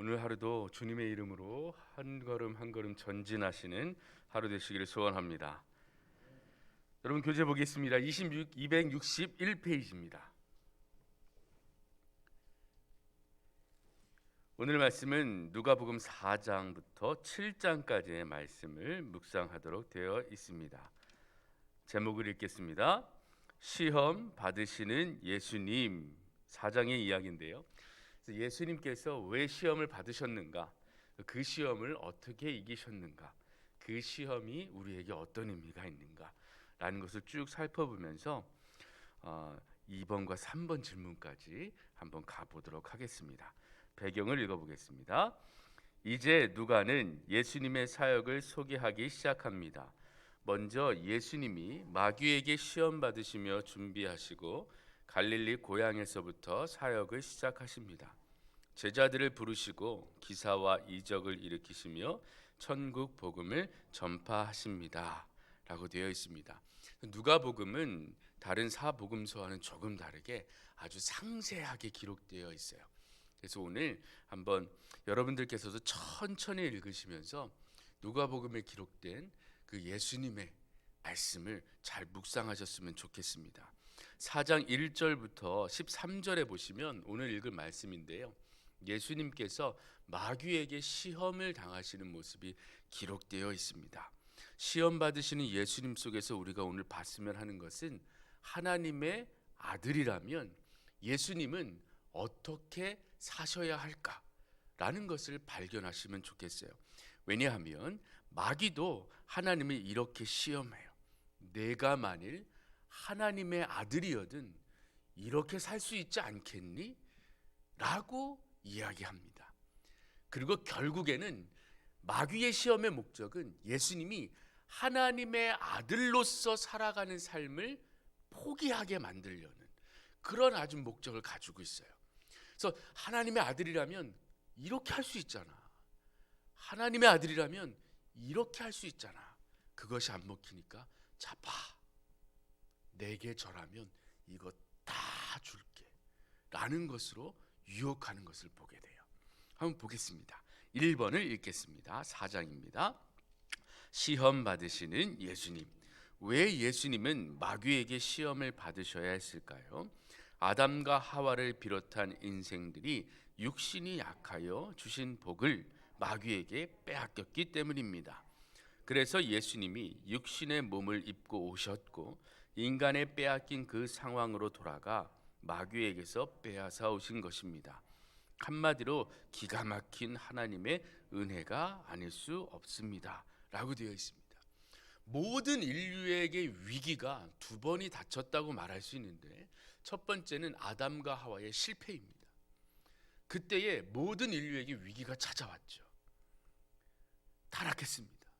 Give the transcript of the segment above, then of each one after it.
오늘 하루도 주님의 이름으로 한 걸음 한 걸음 전진하시는 하루 되시기를 소원합니다. 여러분 교재 보겠습니다. 261페이지입니다. 오늘 말씀은 누가복음 4장부터 7장까지의 말씀을 묵상하도록 되어 있습니다. 제목을 읽겠습니다. 시험 받으시는 예수님. 4장의 이야기인데요. 예수님께서 왜 시험을 받으셨는가, 그 시험을 어떻게 이기셨는가, 그 시험이 우리에게 어떤 의미가 있는가 라는 것을 쭉 살펴보면서 2번과 3번 질문까지 한번 가보도록 하겠습니다. 배경을 읽어보겠습니다. 이제 누가는 예수님의 사역을 소개하기 시작합니다. 먼저 예수님이 마귀에게 시험 받으시며 준비하시고 갈릴리 고향에서부터 사역을 시작하십니다. 제자들을 부르시고 기사와 이적을 일으키시며 천국 복음을 전파하십니다 라고 되어 있습니다. 누가복음은 다른 사복음서와는 조금 다르게 아주 상세하게 기록되어 있어요. 그래서 오늘 한번 여러분들께서도 천천히 읽으시면서 누가복음에 기록된 그 예수님의 말씀을 잘 묵상하셨으면 좋겠습니다. 4장 1절부터 13절에 보시면 오늘 읽을 말씀인데요, 예수님께서 마귀에게 시험을 당하시는 모습이 기록되어 있습니다. 시험 받으시는 예수님 속에서 우리가 오늘 봤으면 하는 것은 하나님의 아들이라면 예수님은 어떻게 사셔야 할까라는 것을 발견하시면 좋겠어요. 왜냐하면 마귀도 하나님을 이렇게 시험해요. 내가 만일 하나님의 아들이어든 이렇게 살 수 있지 않겠니? 라고 이야기합니다. 그리고 결국에는 마귀의 시험의 목적은 예수님이 하나님의 아들로서 살아가는 삶을 포기하게 만들려는 그런 아주 목적을 가지고 있어요. 그래서 하나님의 아들이라면 이렇게 할 수 있잖아, 하나님의 아들이라면 이렇게 할 수 있잖아, 그것이 안 먹히니까 자 봐, 내게 절하면 이거 다 줄게 라는 것으로 유혹하는 것을 보게 돼요. 한번 보겠습니다. 1번을 읽겠습니다. 4장입니다. 시험 받으시는 예수님. 왜 예수님은 마귀에게 시험을 받으셔야 했을까요? 아담과 하와를 비롯한 인생들이 육신이 약하여 주신 복을 마귀에게 빼앗겼기 때문입니다. 그래서 예수님이 육신의 몸을 입고 오셨고 인간의 빼앗긴 그 상황으로 돌아가 마귀에게서 빼앗아 오신 것입니다. 한마디로 기가 막힌 하나님의 은혜가 아닐 수 없습니다 라고 되어 있습니다. 모든 인류에게 위기가 두 번이 닥쳤다고 말할 수 있는데, 첫 번째는 아담과 하와의 실패입니다. 그때에 모든 인류에게 위기가 찾아왔죠. 타락했습니다.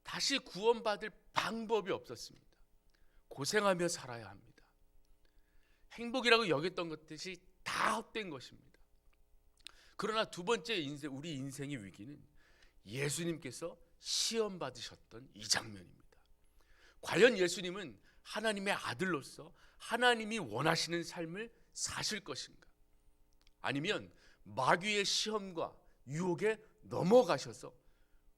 다시 구원받을 방법이 없었습니다. 고생하며 살아야 합니다. 행복이라고 여겼던 것들이 다 헛된 것입니다. 그러나 두 번째 우리 인생의 위기는 예수님께서 시험 받으셨던 이 장면입니다. 과연 예수님은 하나님의 아들로서 하나님이 원하시는 삶을 사실 것인가? 아니면 마귀의 시험과 유혹에 넘어가셔서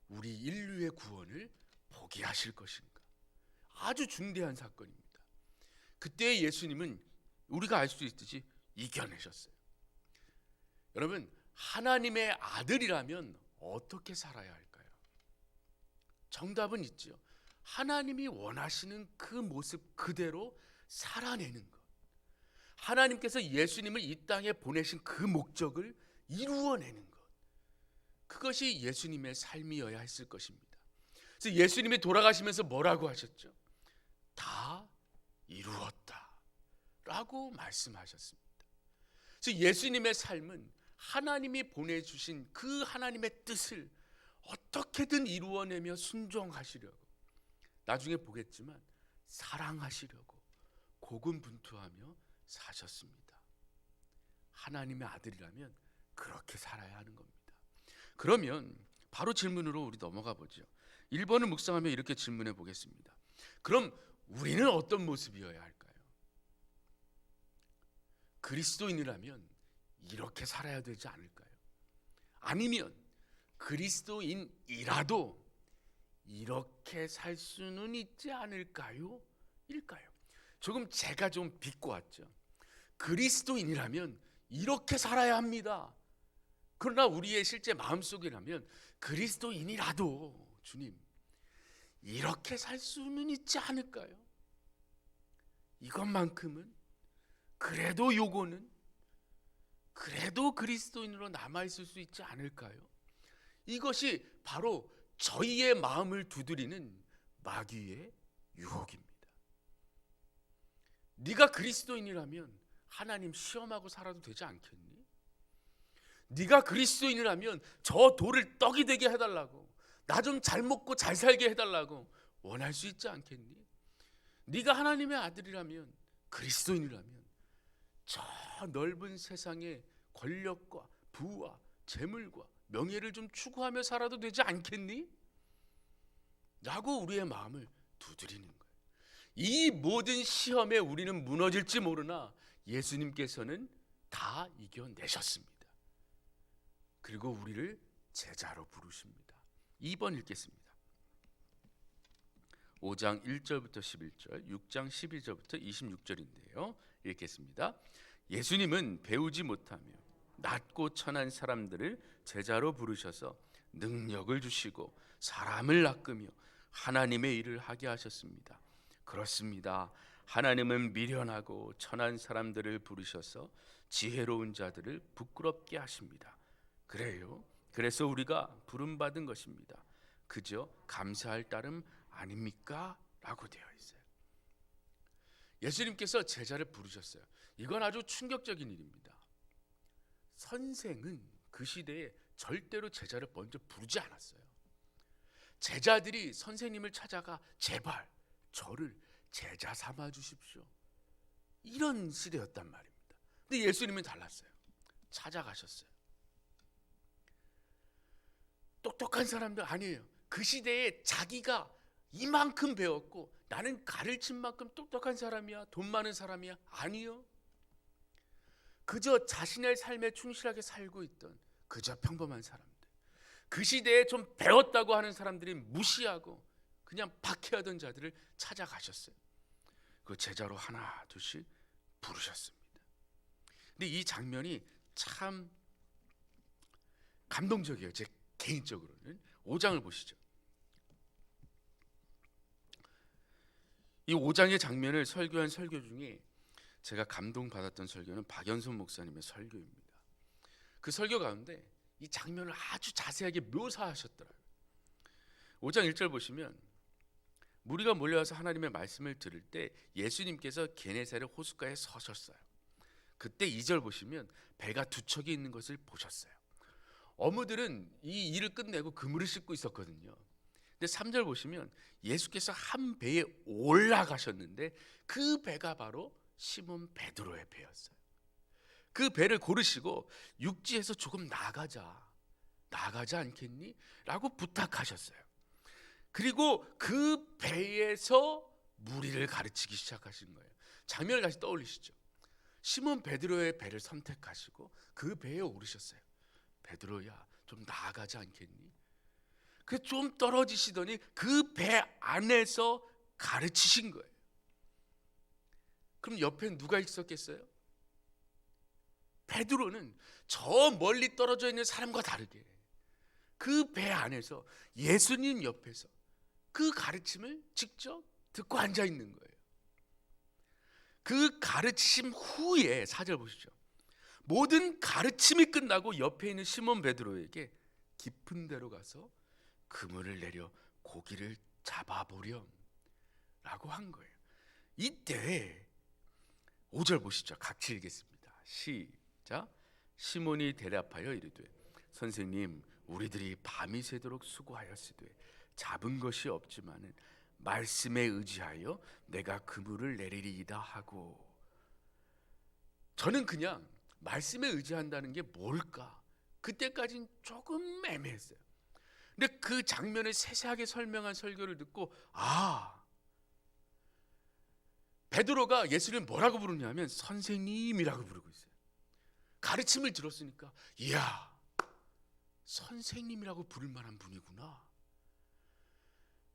우리 인류의 구원을 포기하실 것인가? 아주 중대한 사건입니다. 그때 예수님은 우리가 알 수 있듯이 이겨내셨어요. 여러분, 하나님의 아들이라면 어떻게 살아야 할까요? 정답은 있지요. 하나님이 원하시는 그 모습 그대로 살아내는 것. 하나님께서 예수님을 이 땅에 보내신 그 목적을 이루어내는 것. 그것이 예수님의 삶이어야 했을 것입니다. 그래서 예수님이 돌아가시면서 뭐라고 하셨죠? 다 이루었다 라고 말씀하셨습니다. 그래서 예수님의 삶은 하나님이 보내주신 그 하나님의 뜻을 어떻게든 이루어내며 순종하시려고, 나중에 보겠지만 사랑하시려고 고군분투하며 사셨습니다. 하나님의 아들이라면 그렇게 살아야 하는 겁니다. 그러면 바로 질문으로 우리 넘어가 보죠. 1번을 묵상하며 이렇게 질문해 보겠습니다. 그럼 우리는 어떤 모습이어야 할까요? 그리스도인이라면 이렇게 살아야 되지 않을까요? 아니면 그리스도인이라도 이렇게 살 수는 있지 않을까요? 일까요? 조금 제가 좀 비꼬았죠. 그리스도인이라면 이렇게 살아야 합니다. 그러나 우리의 실제 마음속이라면 그리스도인이라도 주님 이렇게 살 수는 있지 않을까요? 이것만큼은 그래도 요거는 그래도 그리스도인으로 남아있을 수 있지 않을까요? 이것이 바로 저희의 마음을 두드리는 마귀의 유혹입니다. 네가 그리스도인이라면 하나님 시험하고 살아도 되지 않겠니? 네가 그리스도인이라면 저 돌을 떡이 되게 해달라고, 나 좀 잘 먹고 잘 살게 해달라고 원할 수 있지 않겠니? 네가 하나님의 아들이라면, 그리스도인이라면 저 넓은 세상의 권력과 부와 재물과 명예를 좀 추구하며 살아도 되지 않겠니? 라고 우리의 마음을 두드리는 거예요. 이 모든 시험에 우리는 무너질지 모르나 예수님께서는 다 이겨내셨습니다. 그리고 우리를 제자로 부르십니다. 2번 읽겠습니다. 5장 1절부터 11절, 6장 12절부터 26절인데요. 읽겠습니다. 예수님은 배우지 못하며 낮고 천한 사람들을 제자로 부르셔서 능력을 주시고 사람을 낚으며 하나님의 일을 하게 하셨습니다. 그렇습니다. 하나님은 미련하고 천한 사람들을 부르셔서 지혜로운 자들을 부끄럽게 하십니다. 그래요. 그래서 우리가 부름받은 것입니다. 그저 감사할 따름 아닙니까? 라고 되어 있어요. 예수님께서 제자를 부르셨어요. 이건 아주 충격적인 일입니다. 선생은 그 시대에 절대로 제자를 먼저 부르지 않았어요. 제자들이 선생님을 찾아가 제발 저를 제자 삼아 주십시오, 이런 시대였단 말입니다. 근데 예수님은 달랐어요. 찾아가셨어요. 똑똑한 사람들 아니에요. 그 시대에 자기가 이만큼 배웠고 나는 가르친 만큼 똑똑한 사람이야, 돈 많은 사람이야, 아니요. 그저 자신의 삶에 충실하게 살고 있던 그저 평범한 사람들, 그 시대에 좀 배웠다고 하는 사람들이 무시하고 그냥 박해하던 자들을 찾아가셨어요. 그 제자로 하나 둘씩 부르셨습니다. 근데 이 장면이 참 감동적이에요. 제 개인적으로는 5장을 보시죠. 이 5장의 장면을 설교한 설교 중에 제가 감동받았던 설교는 박연선 목사님의 설교입니다. 그 설교 가운데 이 장면을 아주 자세하게 묘사하셨더라고요. 5장 1절 보시면 무리가 몰려와서 하나님의 말씀을 들을 때 예수님께서 게네사렛 호숫가에 서셨어요. 그때 2절 보시면 배가 두 척이 있는 것을 보셨어요. 어무들은 이 일을 끝내고 그물을 씻고 있었거든요. 근데 3절 보시면 예수께서 한 배에 올라가셨는데 그 배가 바로 시몬 베드로의 배였어요. 그 배를 고르시고 육지에서 조금 나가지 않겠니? 라고 부탁하셨어요. 그리고 그 배에서 무리를 가르치기 시작하신 거예요. 장면을 다시 떠올리시죠. 시몬 베드로의 배를 선택하시고 그 배에 오르셨어요. 베드로야, 좀 나아가지 않겠니? 그 좀 떨어지시더니 그 배 안에서 가르치신 거예요. 그럼 옆에 누가 있었겠어요? 베드로는 저 멀리 떨어져 있는 사람과 다르게 그 배 안에서 예수님 옆에서 그 가르침을 직접 듣고 앉아 있는 거예요. 그 가르침 후에 4절 보시죠. 모든 가르침이 끝나고 옆에 있는 시몬 베드로에게 깊은 데로 가서 그물을 내려 고기를 잡아보렴 라고 한 거예요. 이때 5절 보시죠. 같이 읽겠습니다. 시작. 시몬이 대답하여 이르되 선생님, 우리들이 밤이 새도록 수고하였으되 잡은 것이 없지만은 말씀에 의지하여 내가 그물을 내리리이다 하고. 저는 그냥 말씀에 의지한다는 게 뭘까? 그때까지는 조금 애매했어요. 근데 그 장면을 세세하게 설명한 설교를 듣고 베드로가 예수를 뭐라고 부르냐면 선생님이라고 부르고 있어요. 가르침을 들었으니까 이야, 선생님이라고 부를 만한 분이구나.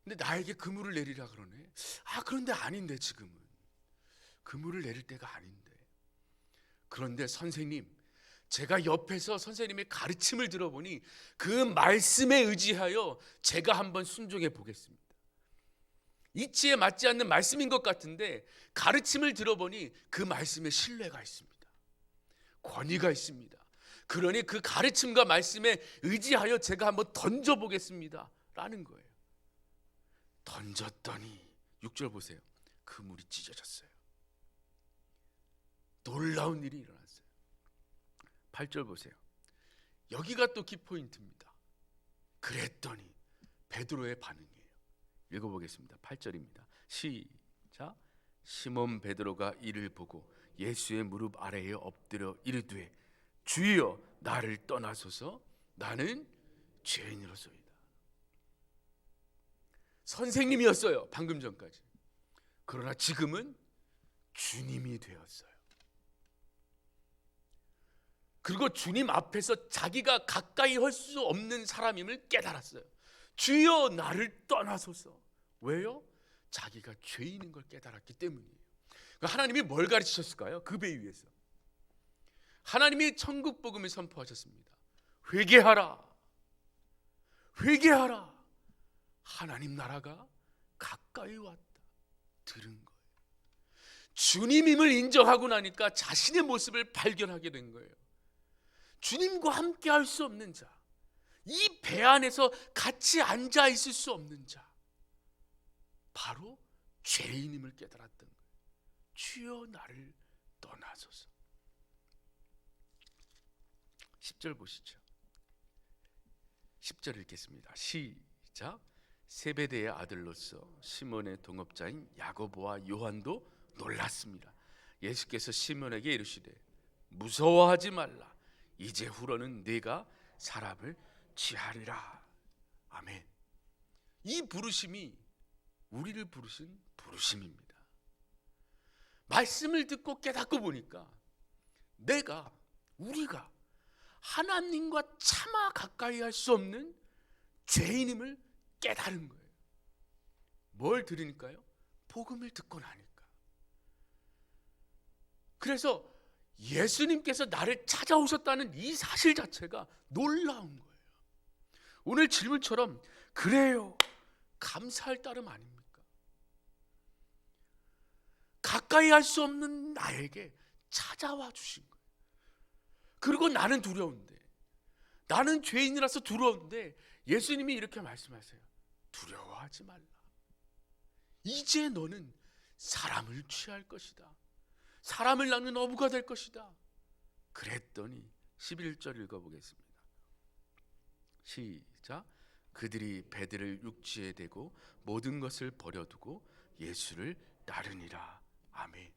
근데 나에게 그물을 내리라 그러네. 그런데 아닌데, 지금은 그물을 내릴 때가 아닌데. 그런데 선생님, 제가 옆에서 선생님의 가르침을 들어보니 그 말씀에 의지하여 제가 한번 순종해 보겠습니다. 이치에 맞지 않는 말씀인 것 같은데 가르침을 들어보니 그 말씀에 신뢰가 있습니다. 권위가 있습니다. 그러니 그 가르침과 말씀에 의지하여 제가 한번 던져보겠습니다 라는 거예요. 던졌더니 6절 보세요. 그물이 찢어졌어요. 놀라운 일이 일어났어요. 8절 보세요. 여기가 또 키포인트입니다. 그랬더니 베드로의 반응이에요. 읽어보겠습니다. 8절입니다. 시작. 시몬 베드로가 이를 보고 예수의 무릎 아래에 엎드려 이르되 주여 나를 떠나소서 나는 죄인으로소이다. 선생님이었어요, 방금 전까지. 그러나 지금은 주님이 되었어요. 그리고 주님 앞에서 자기가 가까이 할 수 없는 사람임을 깨달았어요. 주여 나를 떠나소서. 왜요? 자기가 죄인인 걸 깨달았기 때문이에요. 하나님이 뭘 가르치셨을까요? 그 배 위에서 하나님이 천국 복음을 선포하셨습니다. 회개하라, 회개하라. 하나님 나라가 가까이 왔다. 들은 거예요. 주님임을 인정하고 나니까 자신의 모습을 발견하게 된 거예요. 주님과 함께 할 수 없는 자, 이 배 안에서 같이 앉아 있을 수 없는 자, 바로 죄인임을 깨달았던 거예요. 주여 나를 떠나소서. 10절 보시죠. 10절 읽겠습니다. 시작. 세베대의 아들로서 시몬의 동업자인 야고보와 요한도 놀랐습니다. 예수께서 시몬에게 이르시되 무서워하지 말라. 이제 후로는 네가 사람을 취하리라. 아멘. 이 부르심이 우리를 부르신 부르심입니다. 말씀을 듣고 깨닫고 보니까 우리가 하나님과 차마 가까이 할 수 없는 죄인임을 깨달은 거예요. 뭘 들으니까요? 복음을 듣고 나니까. 그래서 예수님께서 나를 찾아오셨다는 이 사실 자체가 놀라운 거예요. 오늘 질문처럼 그래요, 감사할 따름 아닙니까? 가까이 할 수 없는 나에게 찾아와 주신 거예요. 그리고 나는 두려운데, 나는 죄인이라서 두려운데 예수님이 이렇게 말씀하세요. 두려워하지 말라. 이제 너는 사람을 취할 것이다. 사람을 낳는 어부가 될 것이다. 그랬더니 11절 읽어보겠습니다. 시작. 그들이 배들을 육지에 대고 모든 것을 버려두고 예수를 따르니라. 아멘.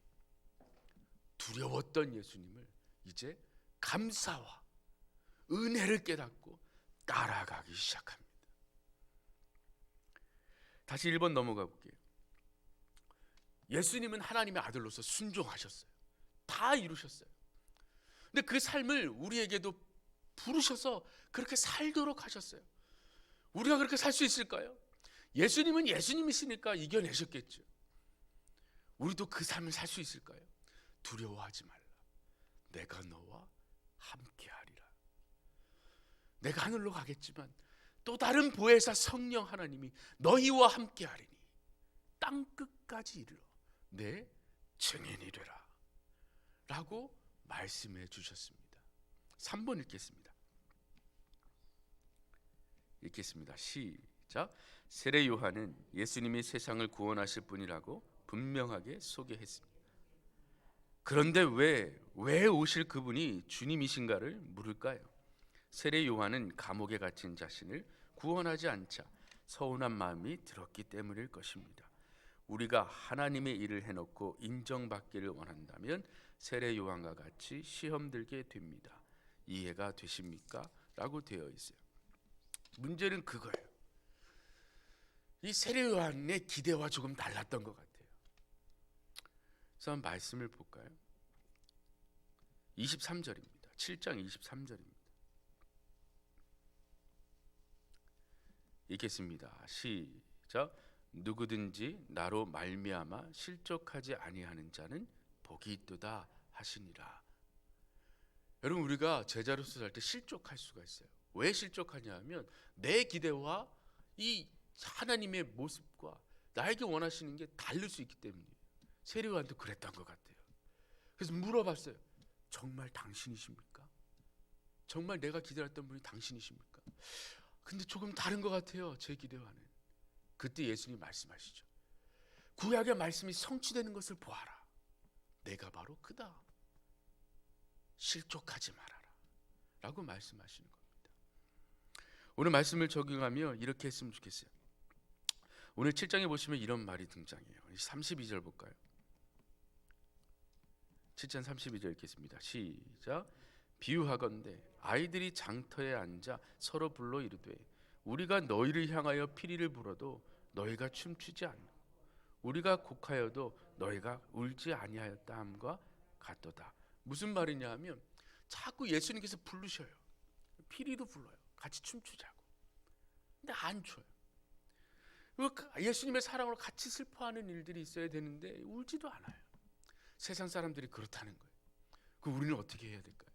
두려웠던 예수님을 이제 감사와 은혜를 깨닫고 따라가기 시작합니다. 다시 1번 넘어가 볼게요. 예수님은 하나님의 아들로서 순종하셨어요. 다 이루셨어요. 근데 그 삶을 우리에게도 부르셔서 그렇게 살도록 하셨어요. 우리가 그렇게 살 수 있을까요? 예수님은 예수님이시니까 이겨내셨겠죠. 우리도 그 삶을 살 수 있을까요? 두려워하지 말라. 내가 너와 함께하리라. 내가 하늘로 가겠지만 또 다른 보혜사 성령 하나님이 너희와 함께하리니 땅 끝까지 이르러 내 증인이 되라 라고 말씀해 주셨습니다. 3번 읽겠습니다. 시작. 세례 요한은 예수님이 세상을 구원하실 분이라고 분명하게 소개했습니다. 그런데 왜 오실 그분이 주님이신가를 물을까요? 세례 요한은 감옥에 갇힌 자신을 구원하지 않자 서운한 마음이 들었기 때문일 것입니다. 우리가 하나님의 일을 해놓고 인정받기를 원한다면 세례 요한과 같이 시험 들게 됩니다. 이해가 되십니까? 라고 되어 있어요. 문제는 그거예요. 이 세례 요한의 기대와 조금 달랐던 것 같아요. 그래서 한번 말씀을 볼까요? 23절입니다. 7장 23절입니다. 읽겠습니다. 시작. 누구든지 나로 말미암아 실족하지 아니하는 자는 복이 있도다 하시니라. 여러분, 우리가 제자로서 살 때 실족할 수가 있어요. 왜 실족하냐 하면 내 기대와 이 하나님의 모습과 나에게 원하시는 게 다를 수 있기 때문이에요. 세리와도 그랬던 것 같아요. 그래서 물어봤어요. 정말 당신이십니까? 정말 내가 기다렸던 분이 당신이십니까? 근데 조금 다른 것 같아요, 제 기대와는. 그때 예수님이 말씀하시죠. 구약의 말씀이 성취되는 것을 보아라. 내가 바로 그다. 실족하지 말아라 라고 말씀하시는 겁니다. 오늘 말씀을 적용하며 이렇게 했으면 좋겠어요. 오늘 7장에 보시면 이런 말이 등장해요. 32절 볼까요? 7장 32절 읽겠습니다. 시작. 비유하건대 아이들이 장터에 앉아 서로 불러 이르되 우리가 너희를 향하여 피리를 불어도 너희가 춤추지 않고 우리가 곡하여도 너희가 울지 아니하였다 함과 같도다. 무슨 말이냐 하면 자꾸 예수님께서 부르셔요. 피리도 불러요. 같이 춤추자고. 근데 안 춰요. 예수님의 사랑으로 같이 슬퍼하는 일들이 있어야 되는데 울지도 않아요. 세상 사람들이 그렇다는 거예요. 그럼 우리는 어떻게 해야 될까요?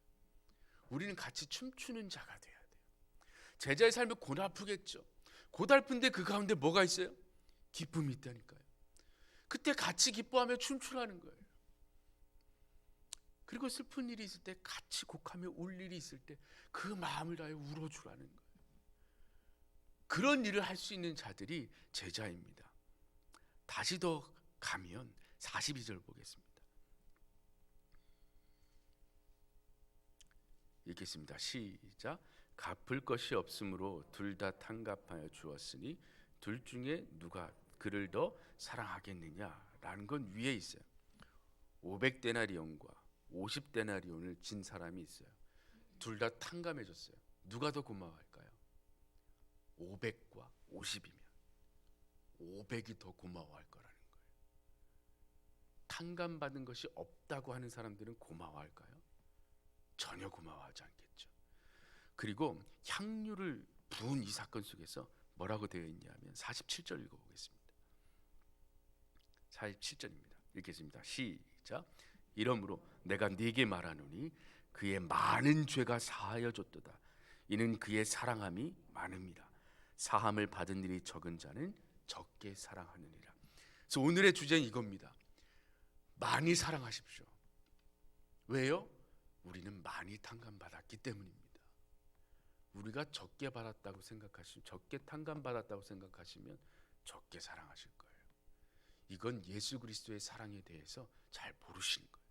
우리는 같이 춤추는 자가 돼야 돼요. 제자의 삶이 고달프겠죠. 고달픈데 그 가운데 뭐가 있어요? 기쁨이 있다니까요. 그때 같이 기뻐하며 춤추라는 거예요. 그리고 슬픈 일이 있을 때 같이 곡하며 울 일이 있을 때 그 마음을 다해 울어주라는 거예요. 그런 일을 할 수 있는 자들이 제자입니다. 다시 더 가면 42절 보겠습니다. 읽겠습니다. 시작. 갚을 것이 없으므로 둘 다 탕갑하여 주었으니 둘 중에 누가 그를 더 사랑하겠느냐라는 건 위에 있어요. 500데나리온과 50데나리온을 진 사람이 있어요. 둘 다 탕감해줬어요. 누가 더 고마워할까요? 500과 50이면 500이 더 고마워할 거라는 거예요. 탕감받은 것이 없다고 하는 사람들은 고마워할까요? 전혀 고마워하지 않겠죠. 그리고 향유를 부은 이 사건 속에서 뭐라고 되어 있냐면 47절 읽어보겠습니다. 47절입니다. 읽겠습니다. 시작. 이러므로 내가 네게 말하노니 그의 많은 죄가 사하여 줬도다. 이는 그의 사랑함이 많음이라. 사함을 받은 일이 적은 자는 적게 사랑하느니라. 그래서 오늘의 주제는 이겁니다. 많이 사랑하십시오. 왜요? 우리는 많이 탕감받았기 때문입니다. 우리가 적게 받았다고 생각하시면, 적게 탕감받았다고 생각하시면 적게 사랑하실 거예요. 이건 예수 그리스도의 사랑에 대해서 잘 모르시는 거예요.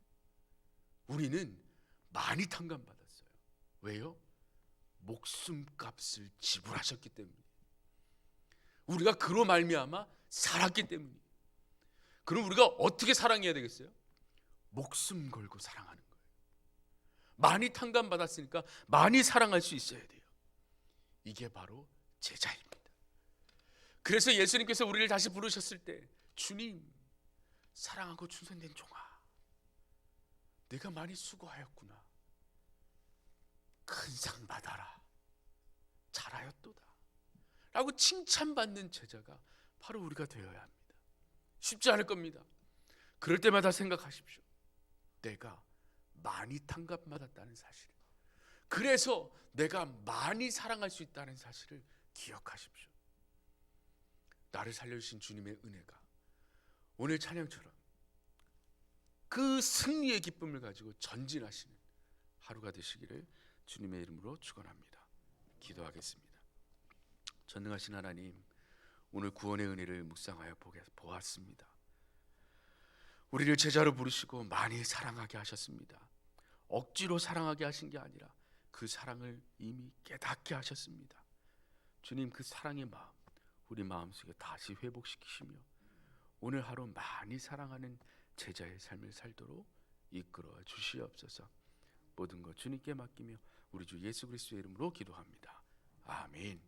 우리는 많이 탕감받았어요. 왜요? 목숨값을 지불하셨기 때문이에요. 우리가 그로 말미암아 살았기 때문이에요. 그럼 우리가 어떻게 사랑해야 되겠어요? 목숨 걸고 사랑하는 거예요. 많이 탕감받았으니까 많이 사랑할 수 있어야 돼요. 이게 바로 제자입니다. 그래서 예수님께서 우리를 다시 부르셨을 때 주님, 사랑하고 충성된 종아, 내가 많이 수고하였구나. 큰 상 받아라. 잘하였도다. 라고 칭찬받는 제자가 바로 우리가 되어야 합니다. 쉽지 않을 겁니다. 그럴 때마다 생각하십시오. 내가 많이 탕감받았다는 사실, 그래서 내가 많이 사랑할 수 있다는 사실을 기억하십시오. 나를 살려주신 주님의 은혜가 오늘 찬양처럼 그 승리의 기쁨을 가지고 전진하시는 하루가 되시기를 주님의 이름으로 축원합니다. 기도하겠습니다. 전능하신 하나님, 오늘 구원의 은혜를 묵상하여 보았습니다. 우리를 제자로 부르시고 많이 사랑하게 하셨습니다. 억지로 사랑하게 하신 게 아니라 그 사랑을 이미 깨닫게 하셨습니다. 주님, 그 사랑의 마음 우리 마음속에 다시 회복시키시며 오늘 하루 많이 사랑하는 제자의 삶을 살도록 이끌어 주시옵소서. 모든 것 주님께 맡기며 우리 주 예수 그리스도의 이름으로 기도합니다. 아멘.